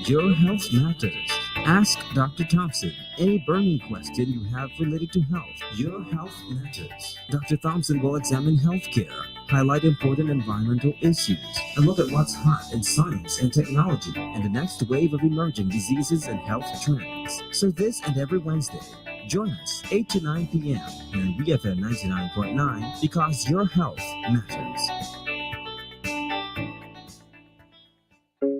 Your health matters. Ask Dr. Thompson any burning question you have related to health. Your health matters. Dr. Thompson will examine healthcare, highlight important environmental issues, and look at what's hot in science and technology and the next wave of emerging diseases and health trends. So this and every Wednesday, join us 8 to 9 p.m. here on BFM 99.9 because your health matters.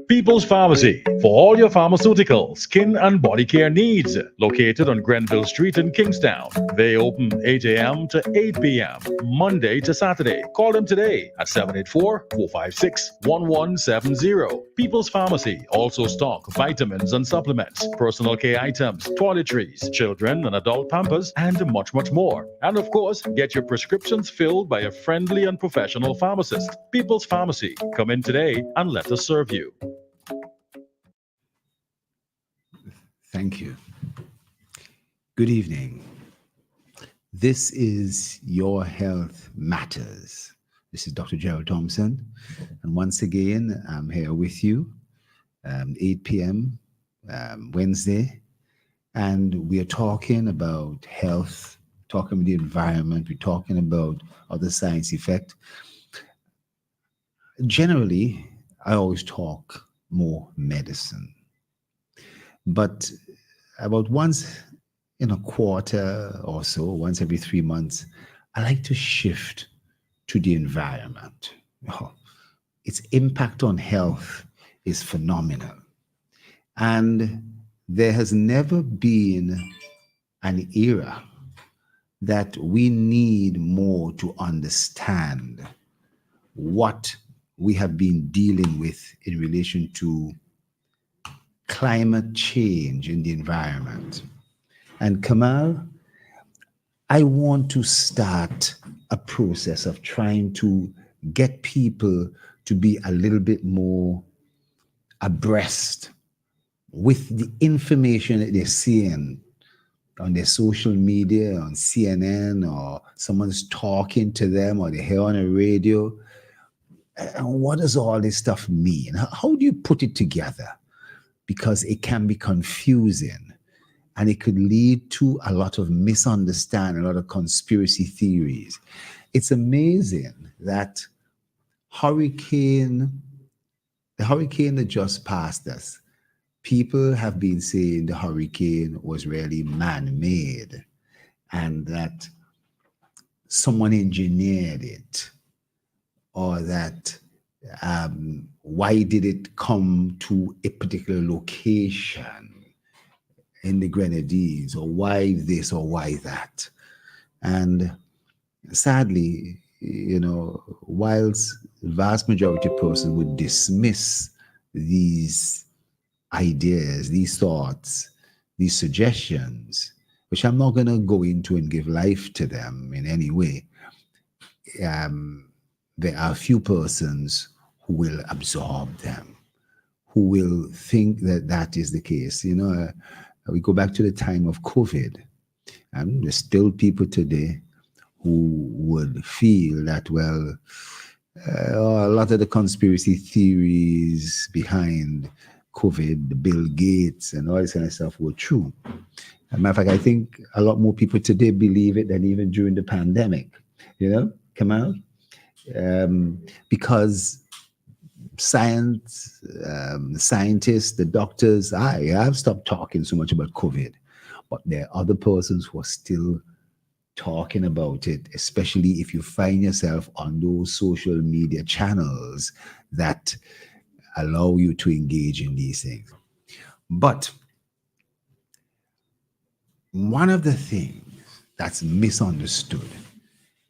People's Pharmacy for all your pharmaceutical, skin, and body care needs. Located on Grenville Street in Kingstown. They open 8 a.m. to 8 p.m. Monday to Saturday. Call them today at 784-456-1170. People's Pharmacy also stock vitamins and supplements, personal care items, toiletries, children and adult pampers, and much, much more. And of course, get your prescriptions filled by a friendly and professional pharmacist. People's Pharmacy. Come in today and let us serve you. Thank you. Good evening. This is Your Health Matters. This is Dr. Gerald Thompson. And once again, I'm here with you, 8 p.m. Wednesday. And we are talking about health, talking about the environment, we're talking about other science effect. Generally, I always talk more medicine. But about once in a quarter or so, once every 3 months, I like to shift to the environment. Its impact on health is phenomenal. And there has never been an era that we need more to understand what we have been dealing with in relation to climate change in the environment. And Kamal, I want to start a process of trying to get people to be a little bit more abreast with the information that they're seeing on their social media, on CNN, or someone's talking to them, or they hear on the radio. And what does all this stuff mean? How do you put it together? Because it can be confusing and it could lead to a lot of misunderstanding, a lot of conspiracy theories. It's amazing that the hurricane that just passed us, people have been saying the hurricane was really man-made and that someone engineered it, or that why did it come to a particular location in the Grenadines, or why this or why that? And sadly, whilst the vast majority of persons would dismiss these ideas, these thoughts, these suggestions, which I'm not going to go into and give life to them in any way, there are a few persons who will absorb them, who will think that that is the case. We go back to the time of COVID, and there's still people today who would feel that, well, a lot of the conspiracy theories behind COVID, the Bill Gates and all this kind of stuff were true. As a matter of fact, I think a lot more people today believe it than even during the pandemic, Kamal? Because science, the scientists, the doctors, I've stopped talking so much about COVID, but there are other persons who are still talking about it, especially if you find yourself on those social media channels that allow you to engage in these things. But one of the things that's misunderstood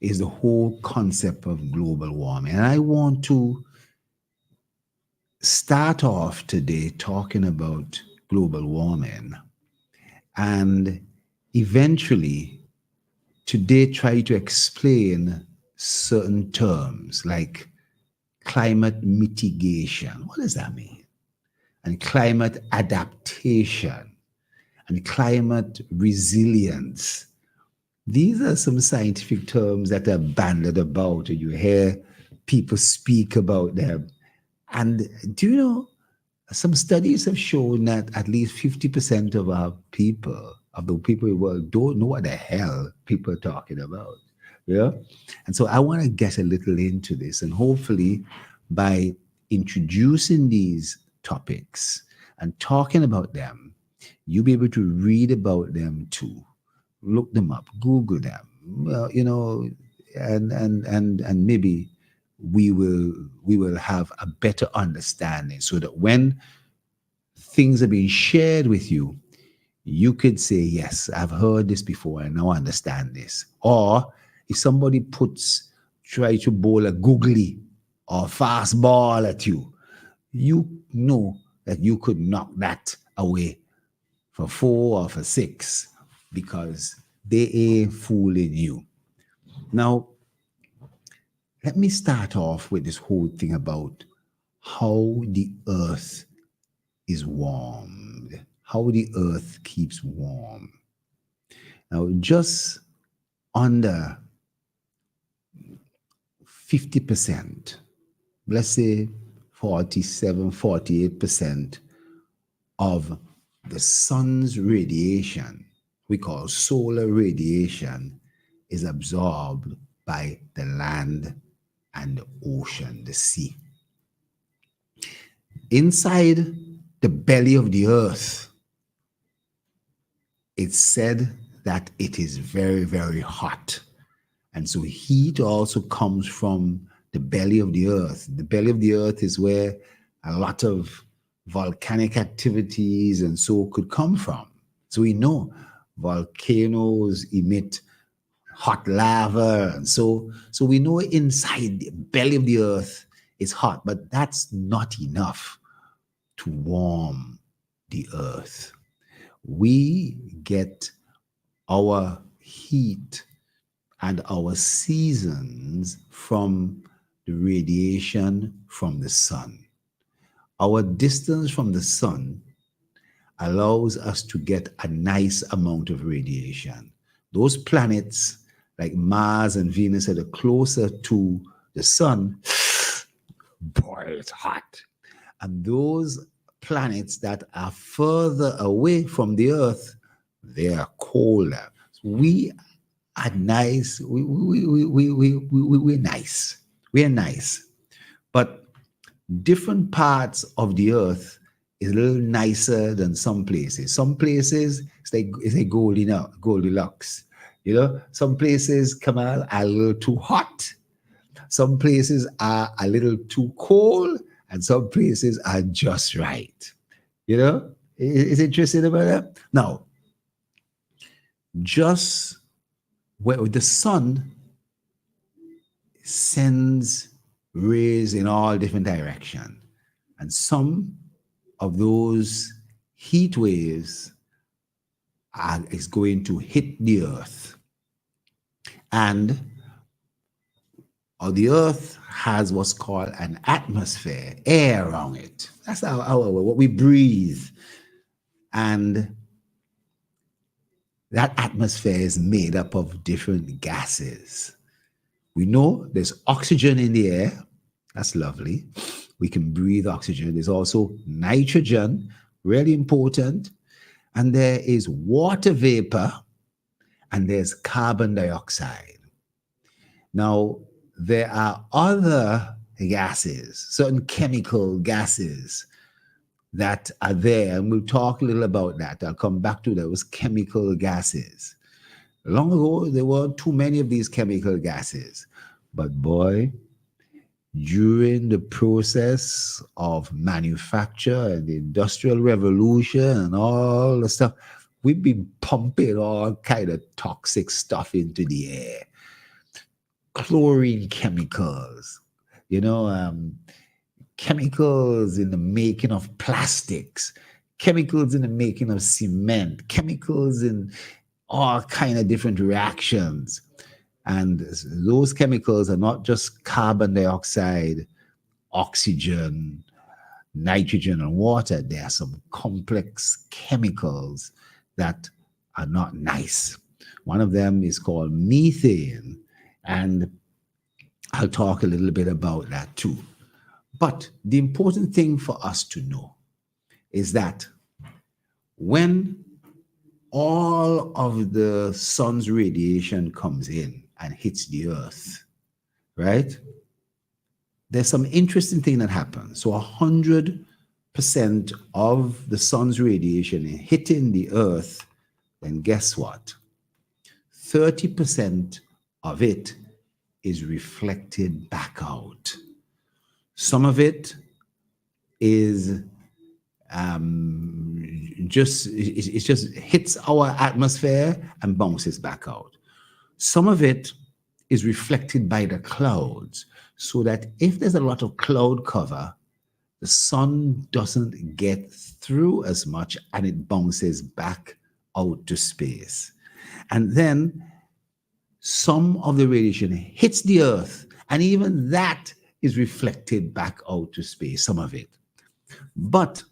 is the whole concept of global warming. And I want to start off today talking about global warming and eventually today try to explain certain terms like climate mitigation. What does that mean? And climate adaptation and climate resilience. These are some scientific terms that are bandied about, and you hear people speak about them. And do you know, some studies have shown that at least 50% of our people, of the people in the world, don't know what the hell people are talking about. Yeah. And so I want to get a little into this, and hopefully by introducing these topics and talking about them, you'll be able to read about them too. Look them up, Google them. Well, and maybe we will have a better understanding, so that when things are being shared with you, you could say, yes, I've heard this before and now I understand this. Or if somebody try to bowl a googly or fast ball at you, you know that you could knock that away for 4 or for 6, because they ain't fooling you. Now, let me start off with this whole thing about how the earth is warmed, how the earth keeps warm. Now, just under 50%, let's say 47, 48% of the sun's radiation, we call solar radiation, is absorbed by the land and the ocean, the sea. Inside the belly of the earth, it's said that it is very, very hot. And so heat also comes from the belly of the earth. The belly of the earth is where a lot of volcanic activities and so could come from. So we know volcanoes emit hot lava, and so we know inside the belly of the earth is hot, but that's not enough to warm the earth. We get our heat and our seasons from the radiation from the sun. Our distance from the sun allows us to get a nice amount of radiation. Those planets like Mars and Venus that are closer to the sun, boy, it's hot. And those planets that are further away from the earth, they are colder. We are nice. We're nice. We are nice. But different parts of the earth is a little nicer than some places. Some places, it's like Goldilocks. Some places, Kamal, are a little too hot. Some places are a little too cold, and some places are just right. It's interesting about that. Now, just where the sun sends rays in all different directions, and some of those heat waves is going to hit the earth. And the earth has what's called an atmosphere, air around it. That's what we breathe. And that atmosphere is made up of different gases. We know there's oxygen in the air. That's lovely. We can breathe oxygen. There's also nitrogen, really important. And there is water vapor, and there's carbon dioxide. Now, there are other gases, certain chemical gases that are there, and we'll talk a little about that. I'll come back to those chemical gases. Long ago, there weren't too many of these chemical gases, but boy, during the process of manufacture and the Industrial Revolution and all the stuff, we've been pumping all kind of toxic stuff into the air. Chlorine chemicals, chemicals in the making of plastics, chemicals in the making of cement, chemicals in all kind of different reactions. And those chemicals are not just carbon dioxide, oxygen, nitrogen, and water. There are some complex chemicals that are not nice. One of them is called methane, and I'll talk a little bit about that too. But the important thing for us to know is that when all of the sun's radiation comes in and hits the earth, right? There's some interesting thing that happens. So 100% of the sun's radiation hitting the earth, then guess what? 30% of it is reflected back out. Some of it is just hits our atmosphere and bounces back out. Some of it is reflected by the clouds, so that if there's a lot of cloud cover, the sun doesn't get through as much and it bounces back out to space. And then some of the radiation hits the earth, and even that is reflected back out to space, some of it. But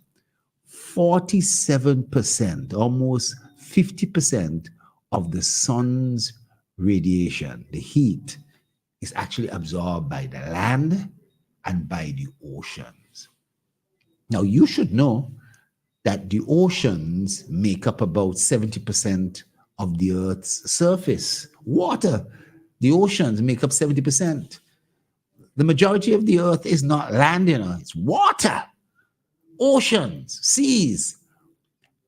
47%, almost 50% of the sun's radiation, the heat, is actually absorbed by the land and by the oceans. Now, you should know that the oceans make up about 70% of the Earth's surface. Water, the oceans make up 70%. The majority of the Earth is not land, it's water, oceans, seas.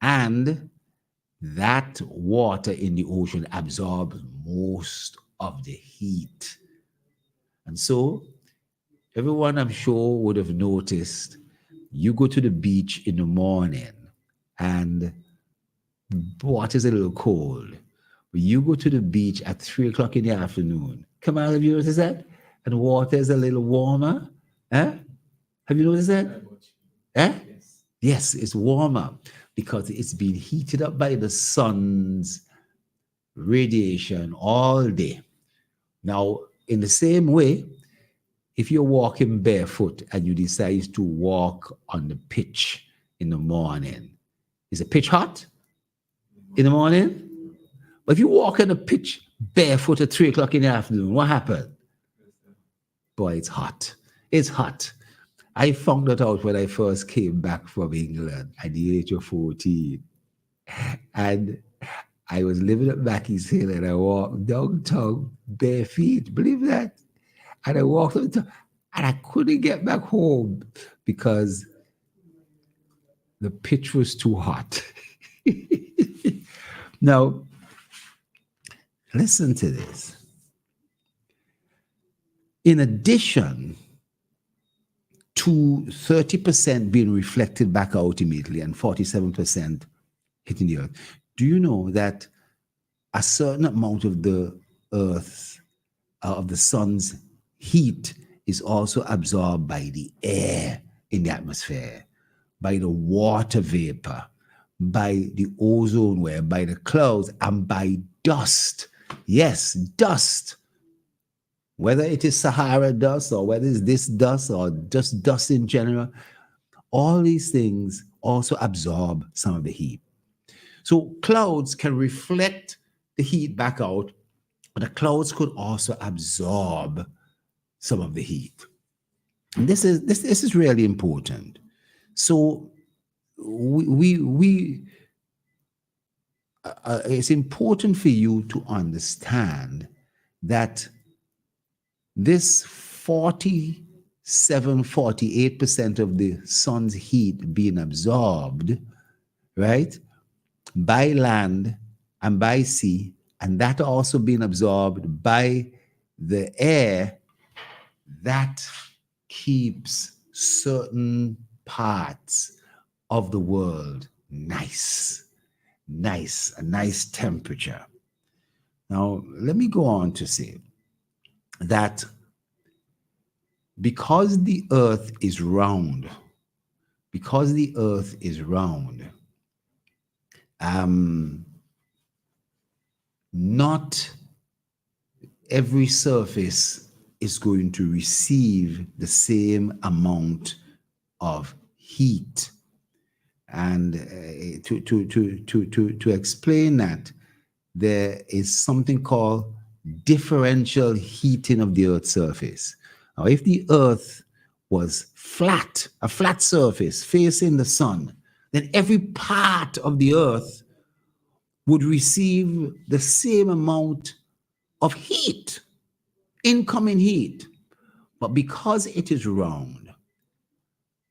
And that water in the ocean absorbs most of the heat. And so, everyone I'm sure would have noticed, you go to the beach in the morning and water's a little cold. But you go to the beach at 3 o'clock in the afternoon. Come on, have you noticed that? And water is a little warmer. Have you noticed that? Yes, it's warmer because it's been heated up by the sun's radiation all day. Now, in the same way, if you're walking barefoot and you decide to walk on the pitch in the morning, is the pitch hot in the morning? But if you walk on the pitch barefoot at 3 o'clock in the afternoon, what happened? Boy, it's hot. It's hot. I found that out when I first came back from England at the age of 14. And I was living at Mackey's Hill and I walked downtown bare feet. Believe that? And I walked up and I couldn't get back home because the pitch was too hot. Now, listen to this. In addition to 30% being reflected back out immediately and 47% hitting the earth, do you know that a certain amount of the earth, of the sun's heat, is also absorbed by the air in the atmosphere, by the water vapor, by the ozone layer, by the clouds, and by dust. Yes, dust. Whether it is Sahara dust or whether it's this dust or just dust in general, all these things also absorb some of the heat. So clouds can reflect the heat back out, but the clouds could also absorb some of the heat. And this is really important. So it's important for you to understand that this 48% of the sun's heat being absorbed, right, by land and by sea, and that also being absorbed by the air, that keeps certain parts of the world nice, a nice temperature. Now, let me go on to say that because the earth is round, not every surface is going to receive the same amount of heat. And to explain that, there is something called differential heating of the Earth's surface. Now, if the Earth was flat, a flat surface facing the sun, then every part of the earth would receive the same amount of heat, incoming heat. But because it is round,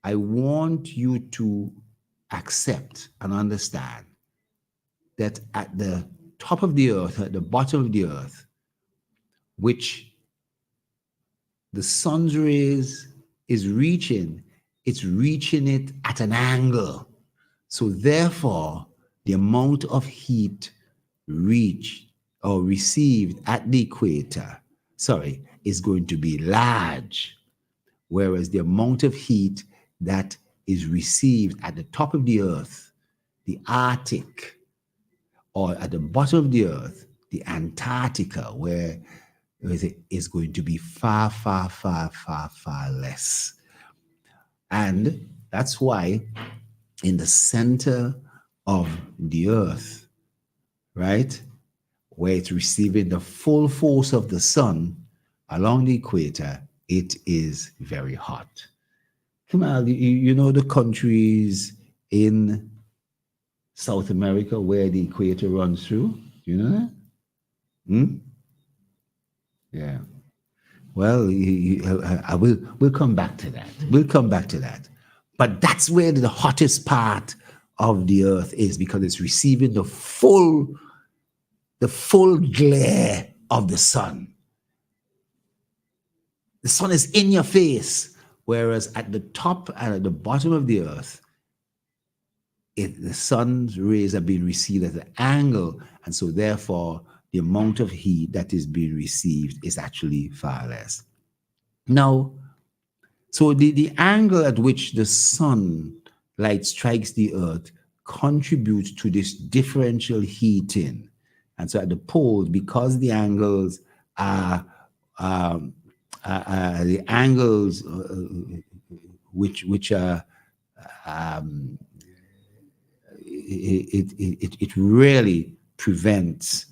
I want you to accept and understand that at the top of the earth, at the bottom of the earth, which the sun's rays is reaching, it's reaching it at an angle. So therefore, the amount of heat reached or received at the equator, is going to be large, whereas the amount of heat that is received at the top of the earth, the Arctic, or at the bottom of the earth, the Antarctica, where it is going to be far, far, far, far, far less. And that's why in the center of the earth, right, where it's receiving the full force of the sun along the equator, it is very hot. Kamal, you know the countries in South America where the equator runs through? Do you know that? Yeah. Well, we'll come back to that. We'll come back to that. But that's where the hottest part of the earth is, because it's receiving the full glare of the sun. The sun is in your face, whereas at the top and at the bottom of the earth, the sun's rays are being received at an angle, and so therefore the amount of heat that is being received is actually far less. Now, so the angle at which the sunlight strikes the earth contributes to this differential heating. And so at the poles, because the angles are the angles which are it really prevents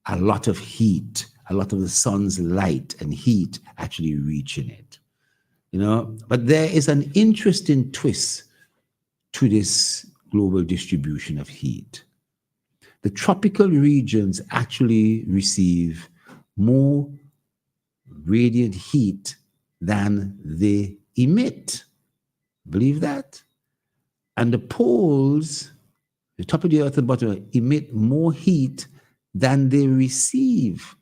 a lot of heat, a lot of the sun's light and heat actually reaching it, you know. But there is an interesting twist to this global distribution of heat. The tropical regions actually receive more radiant heat than they emit. Believe that? And the poles, the top of the earth and bottom, emit more heat than they receive.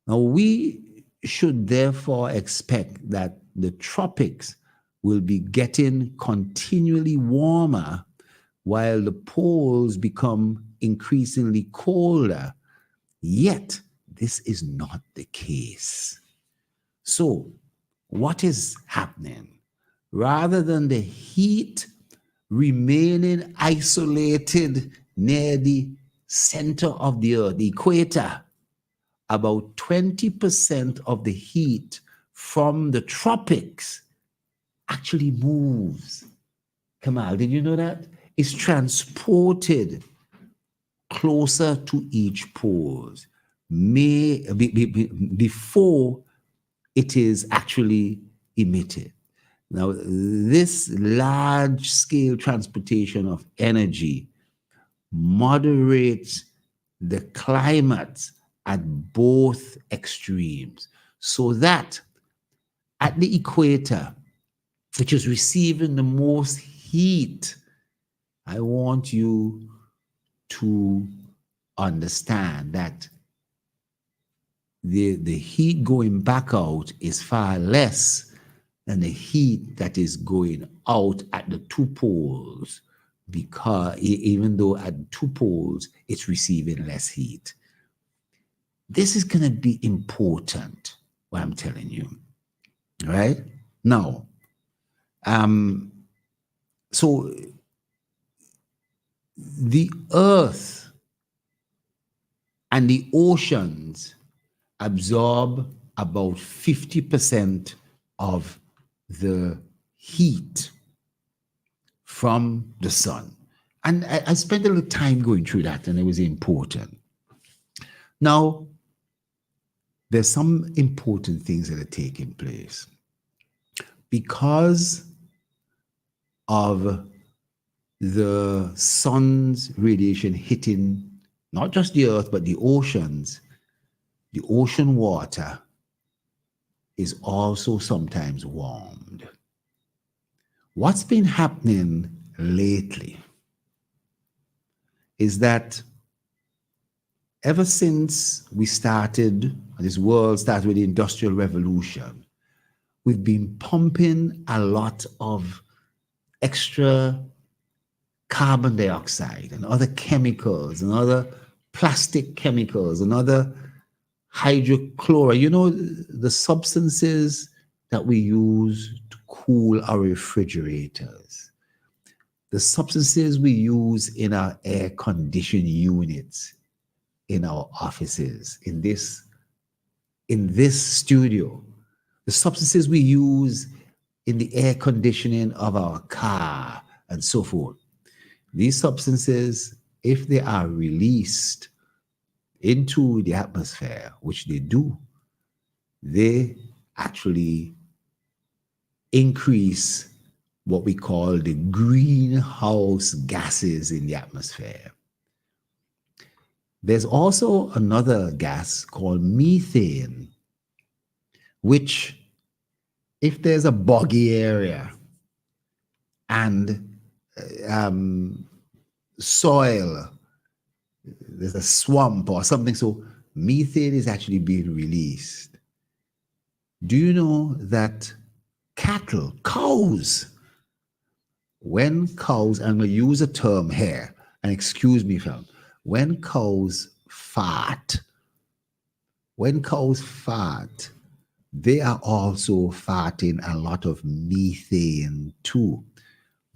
Now, we should therefore expect that the tropics will be getting continually warmer while the poles become increasingly colder. Yet, this is not the case. So, what is happening? Rather than the heat remaining isolated near the center of the earth, the equator, about 20% of the heat from the tropics actually moves. Kamal, did you know that? It's transported closer to each pole before it is actually emitted. Now, this large-scale transportation of energy moderates the climate at both extremes, so that at the equator, which is receiving the most heat, I want you to understand that the heat going back out is far less than the heat that is going out at the two poles, because even though at two poles it's receiving less heat. This is going to be important, what I'm telling you, right? Now, so the earth and the oceans absorb about 50% of the heat from the sun. And I spent a little time going through that, and it was important. Now, there's some important things that are taking place. Because of the sun's radiation hitting not just the earth, but the oceans, the ocean water is also sometimes warmed. What's been happening lately is that ever since this world started with the Industrial Revolution, we've been pumping a lot of extra carbon dioxide and other chemicals and other plastic chemicals and other hydrochloride, the substances that we use to cool our refrigerators, the substances we use in our air conditioning units, in our offices, in this studio, the substances we use in the air conditioning of our car, and so forth. These substances, if they are released into the atmosphere, which they do, they actually increase what we call the greenhouse gases in the atmosphere. There's also another gas called methane, which, if there's a boggy area and soil, there's a swamp or something, so methane is actually being released. Do you know that cows, when cows, I'm going to use a term here, and excuse me, fam, when cows fart, they are also farting a lot of methane too,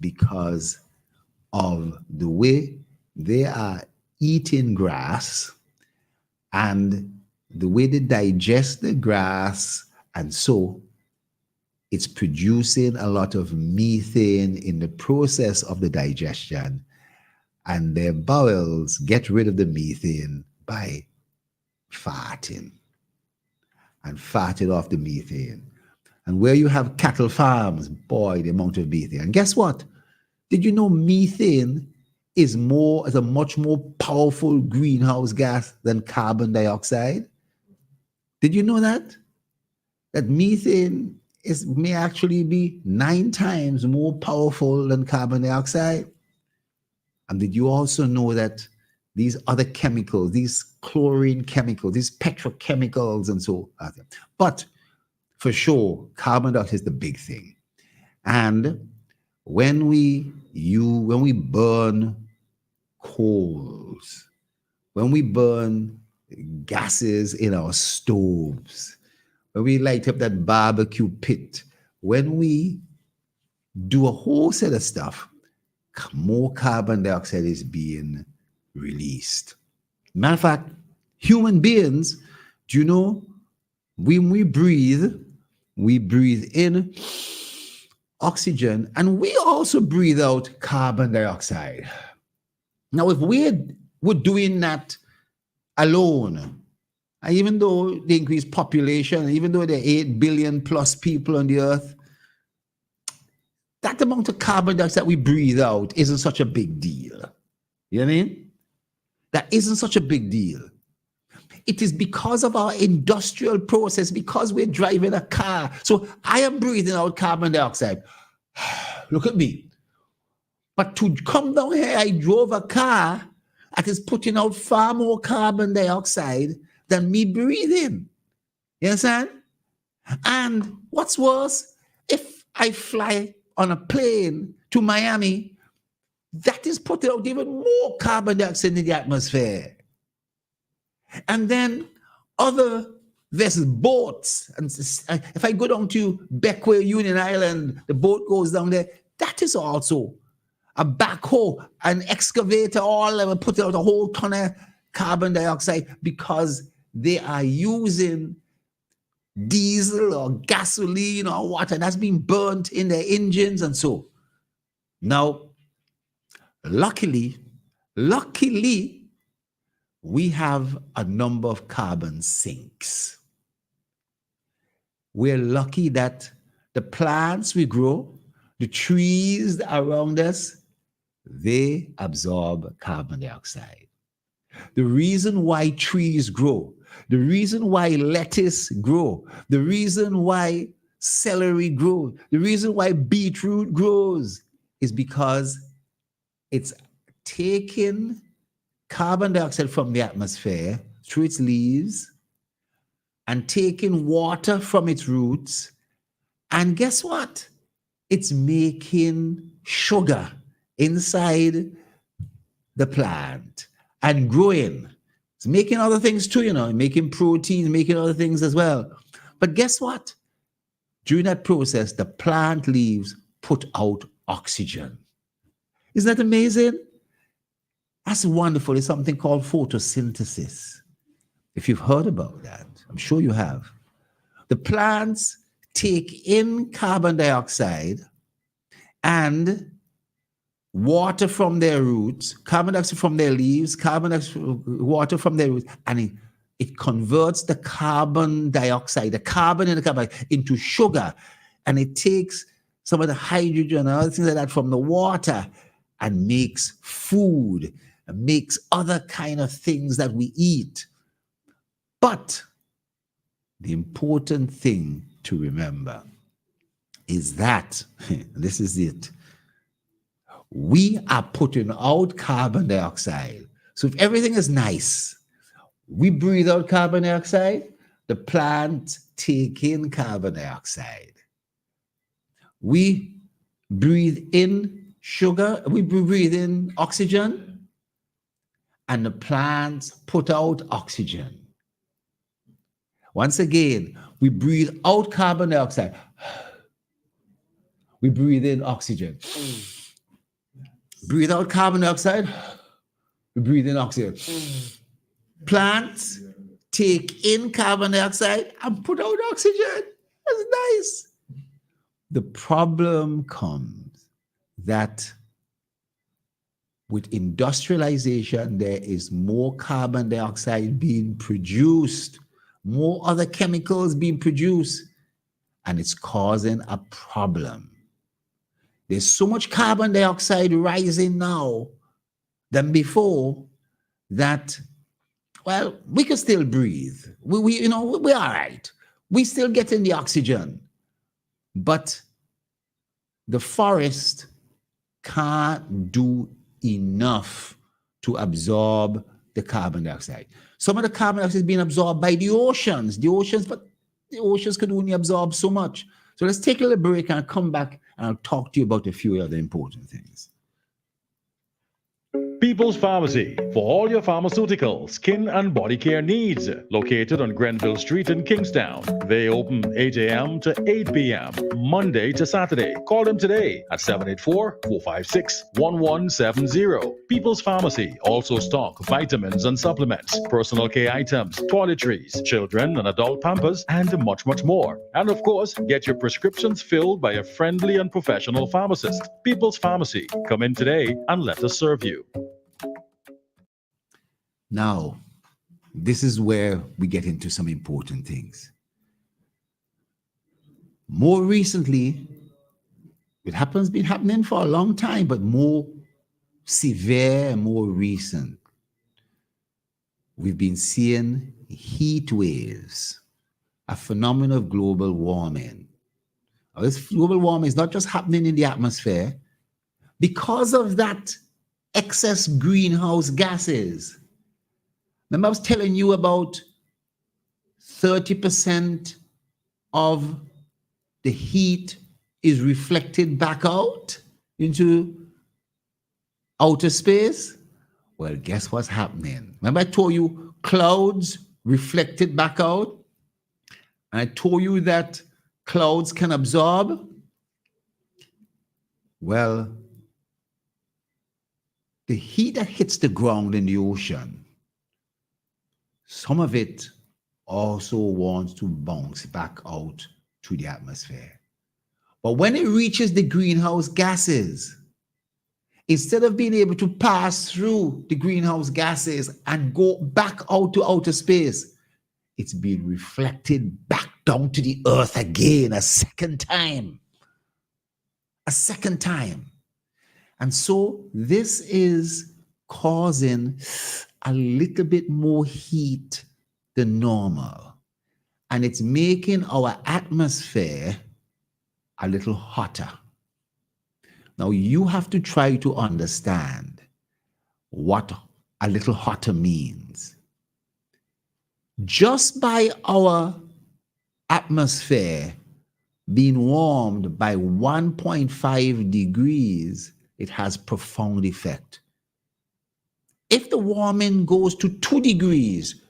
because of the way they are eating grass and the way they digest the grass, and so it's producing a lot of methane in the process of the digestion, and their bowels get rid of the methane by farting off the methane. And where you have cattle farms, boy, the amount of methane. And guess what? Did you know methane is a much more powerful greenhouse gas than carbon dioxide? Did you know that? That methane may actually be 9 times more powerful than carbon dioxide? And did you also know that these other chemicals, these chlorine chemicals, these petrochemicals and so on? But for sure, carbon dioxide is the big thing. And when we burn coals, when we burn gases in our stoves, when we light up that barbecue pit, when we do a whole set of stuff, more carbon dioxide is being released. Matter of fact, human beings, do you know, when we breathe in oxygen and we also breathe out carbon dioxide. Now, if we're doing that alone, and even though the increased population, even though there are 8 billion plus people on the earth, that amount of carbon dioxide we breathe out isn't such a big deal. You know what I mean? That isn't such a big deal. It is because of our industrial process, because we're driving a car. So I am breathing out carbon dioxide. Look at me. But to come down here, I drove a car that is putting out far more carbon dioxide than me breathing. You understand? And what's worse, if I fly on a plane to Miami, that is putting out even more carbon dioxide in the atmosphere. And then other vessels, boats, and if I go down to Beckway, Union Island, the boat goes down there, that is also a backhoe, an excavator, all of them put out a whole ton of carbon dioxide because they are using diesel or gasoline or water that's being burnt in their engines and so. Now, luckily, we have a number of carbon sinks. We're lucky that the plants we grow, the trees around us, They absorb carbon dioxide. The reason why trees grow, the reason why lettuce grow, the reason why celery grows, the reason why beetroot grows is because it's taking carbon dioxide from the atmosphere through its leaves and taking water from its roots. And guess what? It's making sugar inside the plant and growing. It's making other things too, you know, making proteins, making other things as well. But guess what? During that process, the plant leaves put out oxygen. Isn't that amazing? That's wonderful. It's something called photosynthesis. If you've heard about that, I'm sure you have. The plants take in carbon dioxide and water from their roots, carbon dioxide from their leaves, carbon dioxide, water from their roots, and it converts the carbon dioxide, the carbon in the carbon into sugar, and it takes some of the hydrogen and other things like that from the water and makes food, and makes other kind of things that we eat. But the important thing to remember is that, this is it, we are putting out carbon dioxide. So if everything is nice, we breathe out carbon dioxide, the plant take in carbon dioxide. We breathe in sugar, we breathe in oxygen, and the plants put out oxygen. Once again, we breathe out carbon dioxide. We breathe in oxygen. Breathe out carbon dioxide. We breathe in oxygen. Plants take in carbon dioxide and put out oxygen. That's nice. The problem comes that with industrialization, there is more carbon dioxide being produced, more other chemicals being produced, and it's causing a problem. There's so much carbon dioxide rising now than before that, well, we can still breathe. We're all right. We still getting the oxygen, but the forest can't do enough to absorb the carbon dioxide. Some of the carbon dioxide is being absorbed by the oceans, but the oceans could only absorb so much. So let's take a little break and I'll come back and I'll talk to you about a few other important things. People's Pharmacy, for all your pharmaceutical, skin and body care needs. Located on Grenville Street in Kingstown. They open 8 a.m. to 8 p.m. Monday to Saturday. Call them today at 784-456-1170. People's Pharmacy also stock vitamins and supplements, personal care items, toiletries, children and adult pampers, and much, much more. And of course, get your prescriptions filled by a friendly and professional pharmacist. People's Pharmacy. Come in today and let us serve you. Now, this is where we get into some important things. More recently, been happening for a long time, but more severe and more recent. We've been seeing heat waves, a phenomenon of global warming. Now, this global warming is not just happening in the atmosphere. Because of that excess greenhouse gases, remember I was telling you about 30% of the heat is reflected back out into outer space? Well, guess what's happening? Remember I told you clouds reflected back out? And I told you that clouds can absorb? Well, the heat that hits the ground in the ocean, some of it also wants to bounce back out to the atmosphere. But when it reaches the greenhouse gases, instead of being able to pass through the greenhouse gases and go back out to outer space, it's being reflected back down to the earth again a second time. A second time. And so this is causing a little bit more heat than normal. And it's making our atmosphere a little hotter. Now, you have to try to understand what a little hotter means. Just by our atmosphere being warmed by 1.5 degrees, it has profound effect. If the warming goes to 2 degrees,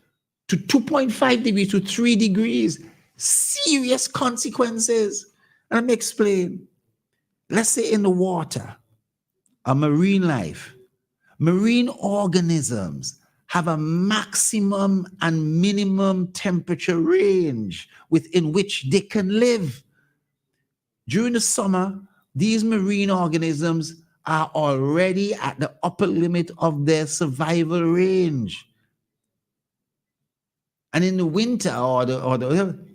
to 2.5 degrees, to 3 degrees, serious consequences. And let me explain. Let's say in the water, a marine life, marine organisms have a maximum and minimum temperature range within which they can live. During the summer, these marine organisms are already at the upper limit of their survival range. And in the winter or the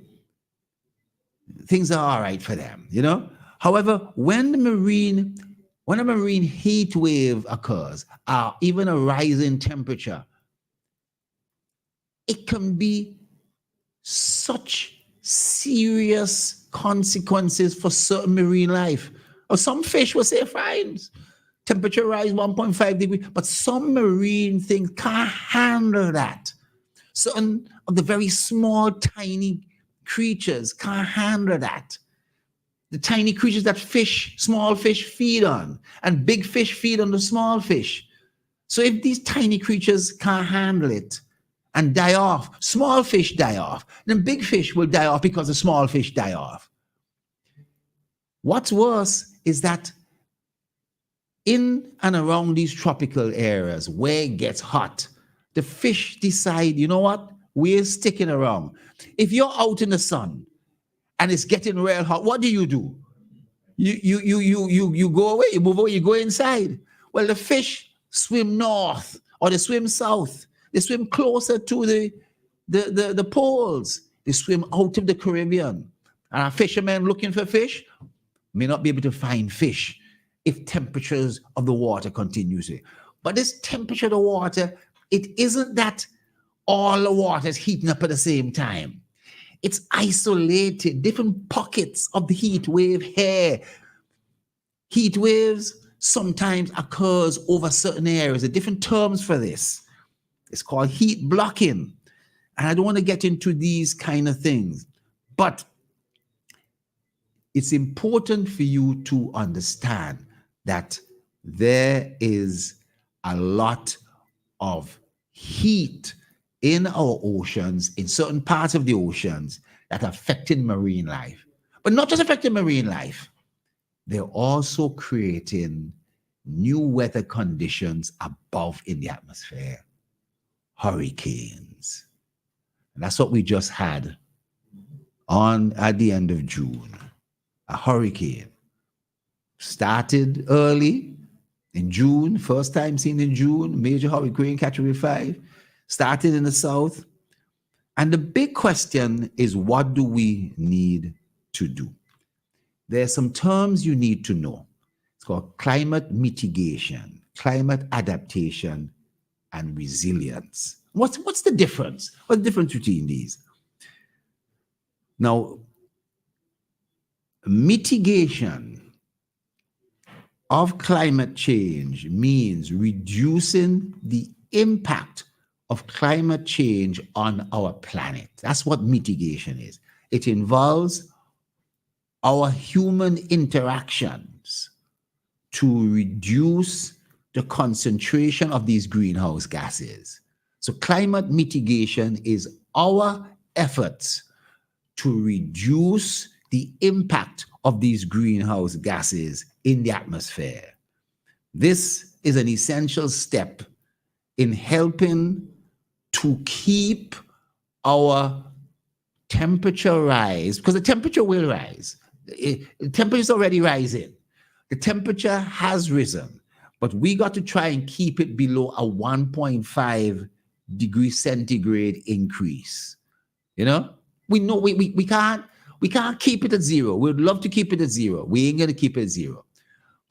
things are all right for them, you know. However, when a marine heat wave occurs, or even a rise in temperature, it can be such serious consequences for certain marine life. Or some fish will say, fine, temperature rise 1.5 degrees, but some marine things can't handle that. Certain of the very small, tiny creatures can't handle that. The tiny creatures that small fish feed on, and big fish feed on the small fish. So if these tiny creatures can't handle it and die off, small fish die off, then big fish will die off because the small fish die off. What's worse is that in and around these tropical areas where it gets hot, the fish decide, you know what? We're sticking around. If you're out in the sun and it's getting real hot, what do? You go away, you move away, you go inside. Well, the fish swim north or they swim south. They swim closer to the poles. They swim out of the Caribbean. And a fisherman looking for fish may not be able to find fish if temperatures of the water continues. But this temperature of the water, it isn't that all the water is heating up at the same time. It's isolated, different pockets of the heat wave here. Heat waves sometimes occurs over certain areas. There are different terms for this. It's called heat blocking. And I don't want to get into these kind of things, but it's important for you to understand that there is a lot of heat in our oceans, in certain parts of the oceans, that are affecting marine life. But not just affecting marine life, they're also creating new weather conditions above in the atmosphere. Hurricanes. And that's what we just had at the end of June. A hurricane. Started early in June, first time seen in June, major hurricane, Category 5. Started in the south. And the big question is, what do we need to do? There are some terms you need to know. It's called climate mitigation, climate adaptation, and resilience. What's the difference? What's the difference between these? Now, mitigation of climate change means reducing the impact of climate change on our planet. That's what mitigation is. It involves our human interactions to reduce the concentration of these greenhouse gases. So climate mitigation is our efforts to reduce the impact of these greenhouse gases in the atmosphere. This is an essential step in helping to keep our temperature rise, because the temperature will rise. The temperature is already rising. The temperature has risen, but we got to try and keep it below a 1.5 degree centigrade increase. You know, we know we can't keep it at zero. We'd love to keep it at zero. We ain't gonna keep it at zero.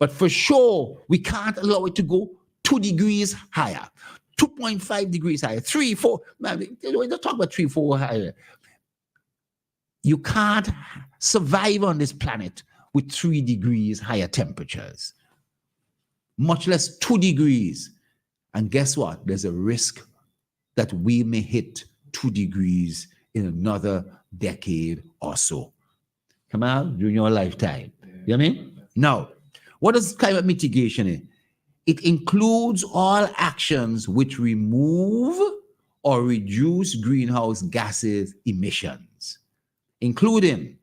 But for sure, we can't allow it to go 2 degrees higher, 2.5 degrees higher, 3, 4. Man, we don't talk about 3, 4 higher. You can't survive on this planet with 3 degrees higher temperatures, much less 2 degrees. And guess what? There's a risk that we may hit 2 degrees in another decade or so. Come on, during your lifetime. You know what I mean? Now, what is climate mitigation in? It includes all actions which remove or reduce greenhouse gases emissions, including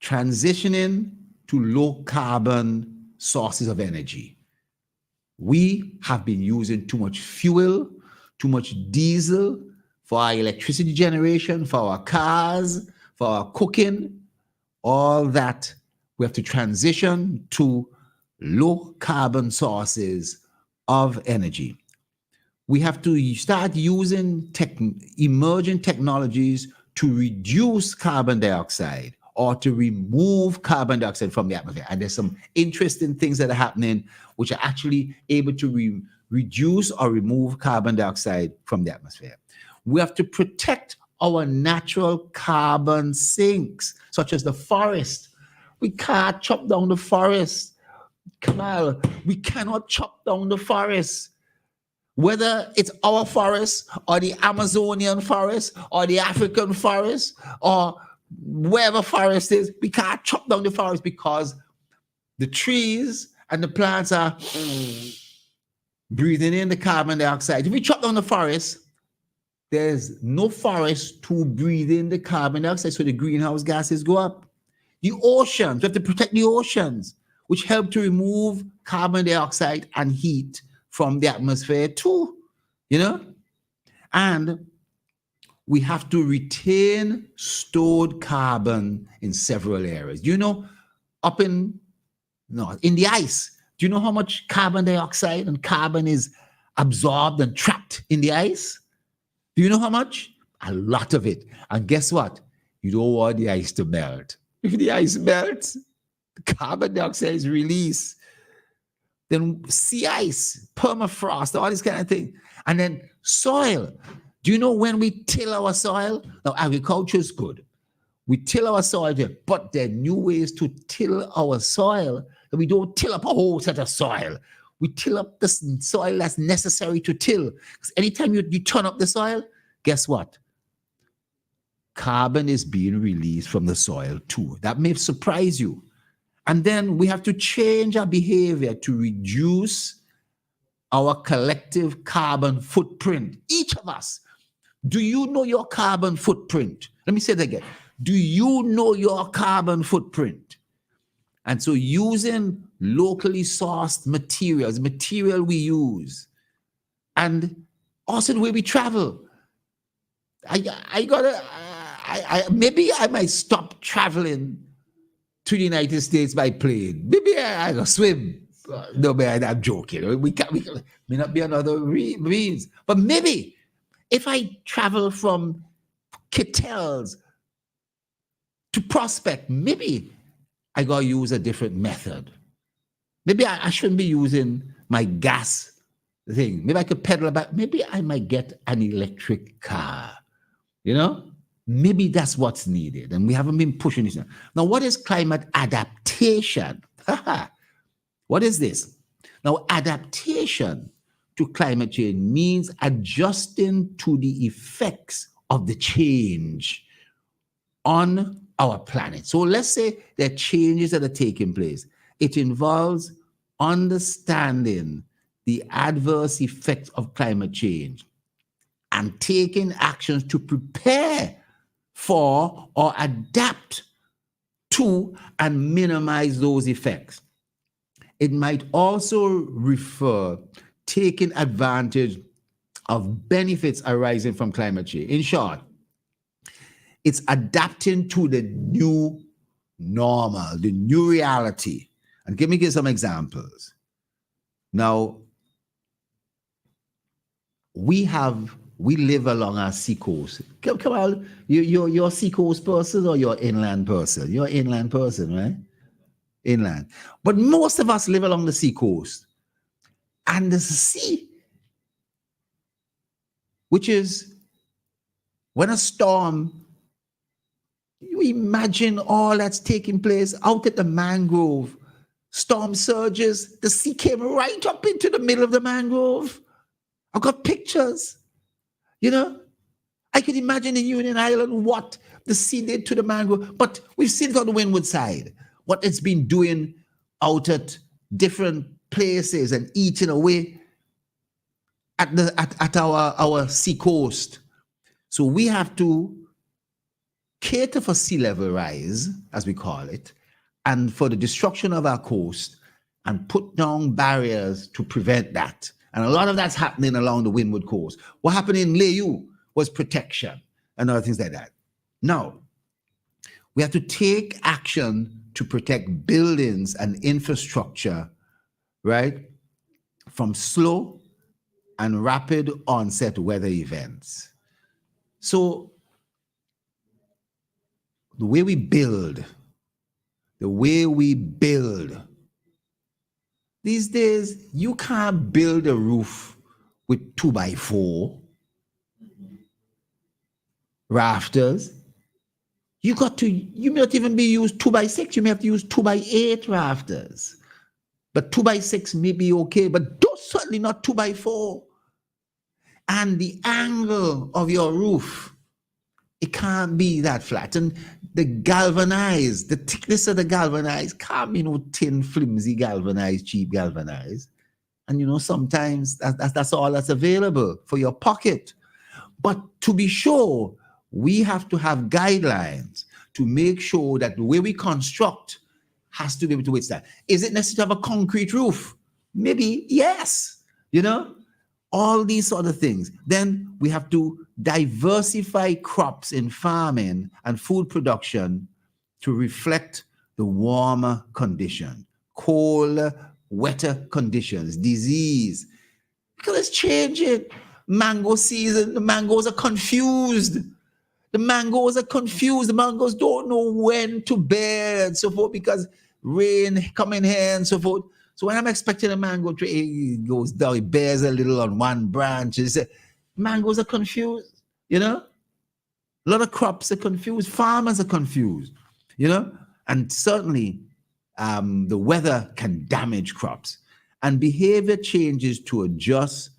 transitioning to low carbon sources of energy. We have been using too much fuel, too much diesel for our electricity generation, for our cars, for our cooking, all that. We have to transition to low carbon sources of energy. We have to start using emerging technologies to reduce carbon dioxide or to remove carbon dioxide from the atmosphere. And there's some interesting things that are happening which are actually able to reduce or remove carbon dioxide from the atmosphere. We have to protect our natural carbon sinks, such as the forest. We can't chop down the forest. Kamal, we cannot chop down the forest. Whether it's our forest or the Amazonian forest or the African forest or wherever forest is, we can't chop down the forest because the trees and the plants are breathing in the carbon dioxide. If we chop down the forest, there's no forest to breathe in the carbon dioxide, so the greenhouse gases go up. The oceans, we have to protect the oceans, which help to remove carbon dioxide and heat from the atmosphere too, you know? And we have to retain stored carbon in several areas. You know, up in the ice, do you know how much carbon dioxide and carbon is absorbed and trapped in the ice? Do you know how much? A lot of it. And guess what? You don't want the ice to melt. If the ice melts, the carbon dioxide is released. Then sea ice, permafrost, all this kind of thing. And then soil. Do you know when we till our soil? Now, agriculture is good. We till our soil, but there are new ways to till our soil. And we don't till up a whole set of soil. We till up the soil that's necessary to till. Because anytime you turn up the soil, guess what? Carbon is being released from the soil too. That may surprise you. And then we have to change our behavior to reduce our collective carbon footprint. Each of us. Do you know your carbon footprint? Let me say that again. Do you know your carbon footprint? And so using locally sourced materials, material we use, and also the way we travel. Maybe I might stop traveling to the United States by plane. Maybe I go swim. No, man, I'm joking. We may not be another means. But maybe if I travel from Kittels to Prospect, maybe I gotta use a different method. Maybe I shouldn't be using my gas thing. Maybe I could pedal about. Maybe I might get an electric car. You know? Maybe that's what's needed. And we haven't been pushing this. Now, what is climate adaptation? What is this? Now, adaptation to climate change means adjusting to the effects of the change on our planet. So let's say there are changes that are taking place. It involves understanding the adverse effects of climate change and taking actions to prepare for or adapt to and minimize those effects. It might also refer taking advantage of benefits arising from climate change. In short, it's adapting to the new normal, the new reality. And let me give some examples. Now, we live along our seacoast. Come on, you're a seacoast person or you're an inland person? You're an inland person, right? inland. But most of us live along the sea coast. And the sea, which is when a storm, you imagine all that's taking place out at the mangrove. Storm surges, the sea came right up into the middle of the mangrove. I've got pictures, you know. I could imagine in Union Island what the sea did to the mangrove, but we've seen it on the windward side, what it's been doing out at different places and eating away at our sea coast. So we have to cater for sea level rise, as we call it, and for the destruction of our coast, and put down barriers to prevent that. And a lot of that's happening along the windward coast. What happened in Layou was protection and other things like that. Now, we have to take action to protect buildings and infrastructure, right, from slow and rapid onset weather events. So the way we build, these days, you can't build a roof with 2x4 rafters. You may not even be used 2x6, you may have to use 2x8 rafters. But 2x6 may be okay, but certainly not 2x4. And the angle of your roof, it can't be that flat. And the thickness of the galvanized can't be no thin, flimsy galvanized, cheap galvanized. And sometimes that's all that's available for your pocket. But to be sure, we have to have guidelines to make sure that the way we construct has to be able to withstand. Is it necessary to have a concrete roof? Maybe, yes. All these sort of things. Then we have to diversify crops in farming and food production to reflect the warmer condition, cold, wetter conditions, disease. Because it's changing. Mango season, the mangoes are confused. The mangoes don't know when to bear and so forth because rain coming here and so forth. So when I'm expecting a mango tree, it goes down, it bears a little on one branch. Mangoes are confused, A lot of crops are confused. Farmers are confused, And certainly the weather can damage crops. And behavior changes to adjust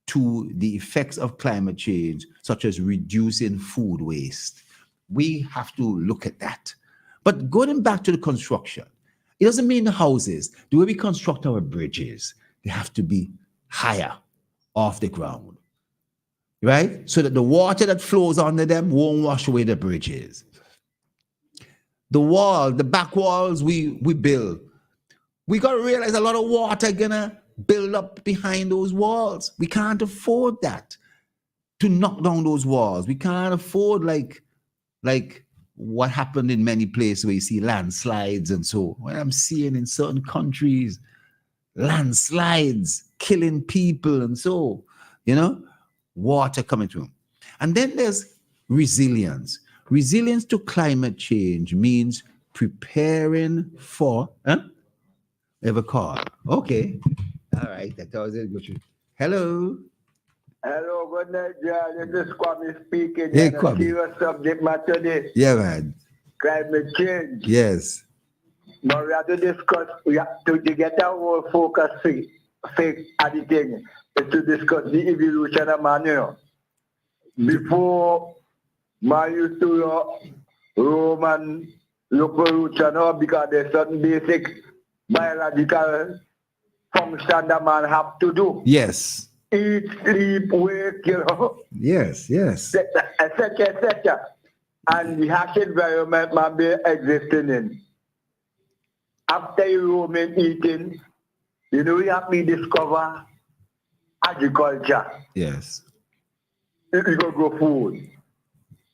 to the effects of climate change, such as reducing food waste. We have to look at that. But going back to the construction, it doesn't mean the houses. The way we construct our bridges, they have to be higher off the ground, right? So that the water that flows under them won't wash away the bridges. The back walls we build, we got to realize a lot of water gonna build up behind those walls. We can't afford that, to knock down those walls. We can't afford like what happened in many places where you see landslides and so. What I'm seeing in certain countries, landslides, killing people and so, water coming through. And then there's resilience. Resilience to climate change means preparing for, We have a call. Okay. All right. That was it. Hello. Hello, good night, John. This is Kwame speaking. Hey, Kwame. Serious subject matter today. Yeah, man. Climate change. Yes. But we have to discuss, to get our focus fake editing is to discuss the evolution of man, Before man used to Roman evolution, because there's certain basic biological function that man have to do. Yes. Eat, sleep, wake, Yes, yes. etc. And the harsh environment man be existing in. After Roman eating, we have to discover agriculture. Yes. You go grow food.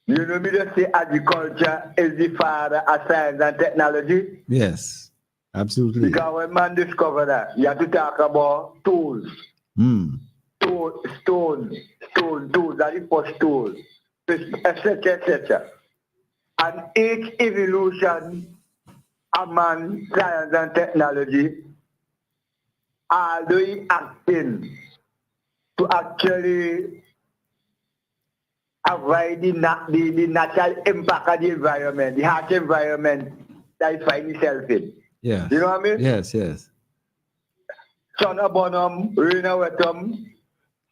Me just say agriculture is the father of science and technology. Yes, absolutely. Because when man discover that, you have to talk about tools. Stone, that is for tools, etc. And each evolution a man, science and technology, are doing acting to actually avoid the natural impact of the environment, the harsh environment that it finds itself in. Yeah. You know what I mean? Yes, yes. Son of Bonham, Rena Wetum,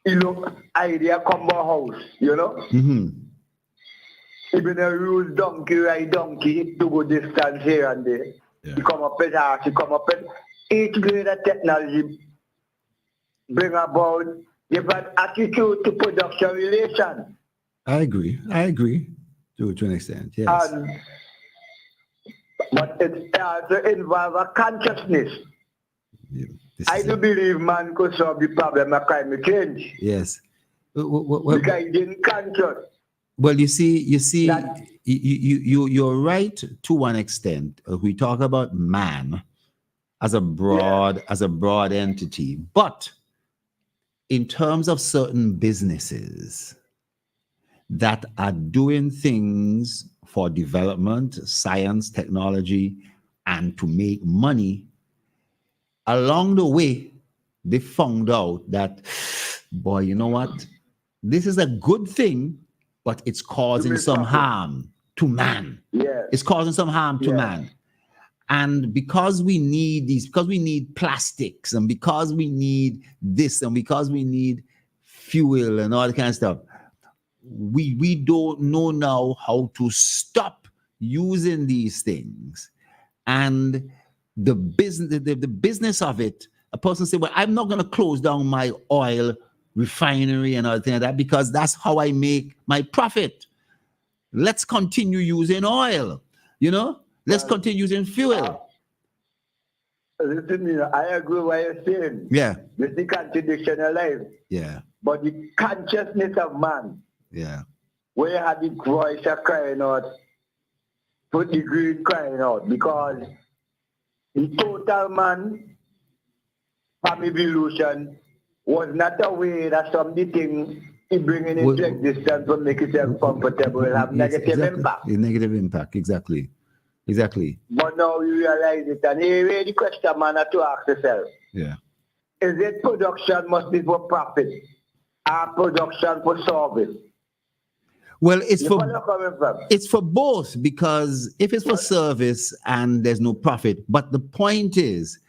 look idea come house, you know? Mm-hmm. Even a use donkey, ride donkey to go distance here and there. Yeah. He come up with art, he come up with each grade of technology bring about different attitude to production relation. I agree to an extent, yes. But it also involves a consciousness. Yeah, I do believe man could solve the problem of climate change. Yes. Because he didn't conscious. Well, you see, you're right to one extent. We talk about man as a broad entity, but in terms of certain businesses that are doing things for development, science, technology, and to make money, along the way, they found out that, boy, you know what? This is a good thing, but it's causing some harm to man. Yeah. It's causing some harm to man. And because we need these, because we need plastics, and because we need this, and because we need fuel and all that kind of stuff, we don't know now how to stop using these things. And the business of it, a person say, well, I'm not going to close down my oil refinery and all like that because that's how I make my profit. Let's continue using oil, you know? Let's continue using fuel. Listen, I agree with what you're saying. Yeah. There's the contradiction alive. Yeah. But the consciousness of man, yeah, where you had the voice of crying out, put the greed crying out, because the total man from evolution was not a way that some of the things he bringing into existence to make itself comfortable will have negative impact. Negative impact, exactly. But now you realize it, and here the question man has to ask yourself. Yeah. Is it production must be for profit or production for service? Well, it's for both, because if it's for service and there's no profit, but the point is,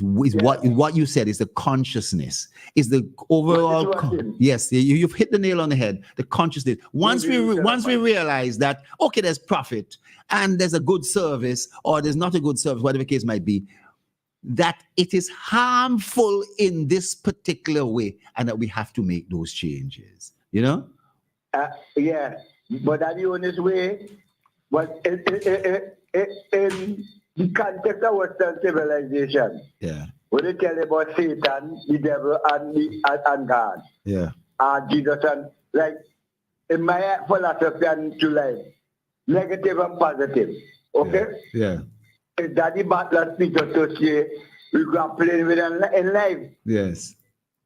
what you said is the consciousness, is the overall. Yes, you've hit the nail on the head. The consciousness. Once we realize that, okay, there's profit and there's a good service, or there's not a good service, whatever the case might be, that it is harmful in this particular way, and that we have to make those changes. You know. Yeah, but that's the honest way. But in the context of Western civilization, when they tell about Satan, the devil, and God, and Jesus, and like in my philosophy and to life, negative and positive. Okay? Yeah. Is that the battle Peter to say we grappling with in life? Yes.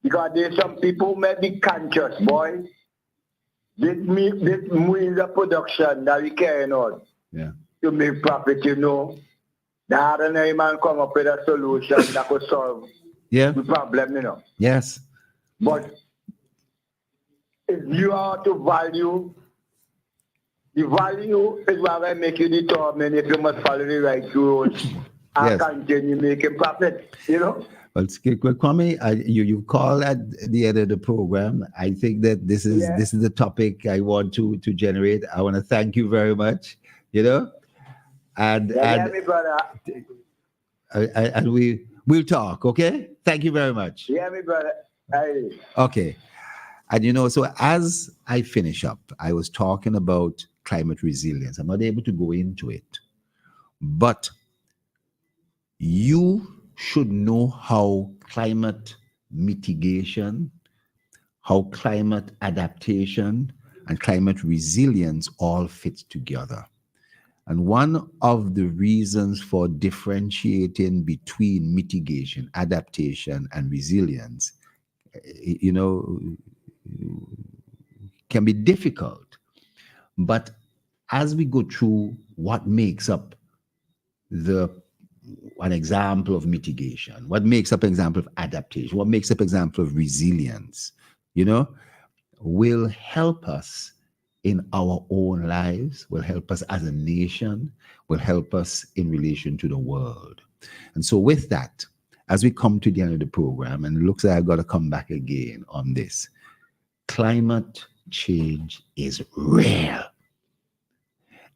Because there's some people who may be conscious, boy. This means the production that we carry on to make profit, you know. The ordinary man come up with a solution that could solve the problem, you know. Yes. But if you are to value, the value is what will make you determine if you must follow the right rules and continue making profit, you know. Well, Kwame, you call at the end of the program. I think that this is the topic I want to generate. I want to thank you very much. You know, and we'll talk. Okay, thank you very much. Yeah, me brother. Aye. Okay, and you know, so as I finish up, I was talking about climate resilience. I'm not able to go into it, but you should know how climate mitigation, how climate adaptation, and climate resilience all fit together. And one of the reasons for differentiating between mitigation, adaptation, and resilience, you know, can be difficult. But as we go through what makes up the an example of mitigation? What makes up an example of adaptation? What makes up an example of resilience? You know, will help us in our own lives, will help us as a nation, will help us in relation to the world. And so with that, as we come to the end of the program, and it looks like I've got to come back again on this, climate change is real.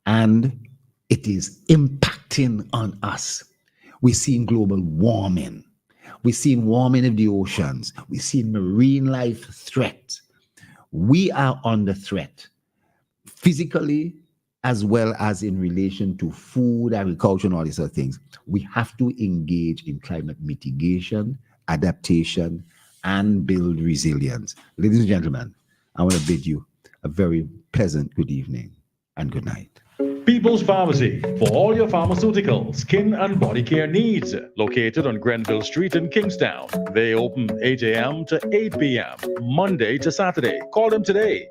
And it is impacting on us. We're seeing global warming. We're seeing warming of the oceans. We're seeing marine life threat. We are under threat, physically, as well as in relation to food, agriculture, and all these other things. We have to engage in climate mitigation, adaptation, and build resilience. Ladies and gentlemen, I want to bid you a very pleasant good evening and good night. People's Pharmacy, for all your pharmaceutical, skin and body care needs. Located on Grenville Street in Kingstown. They open 8 a.m. to 8 p.m. Monday to Saturday. Call them today.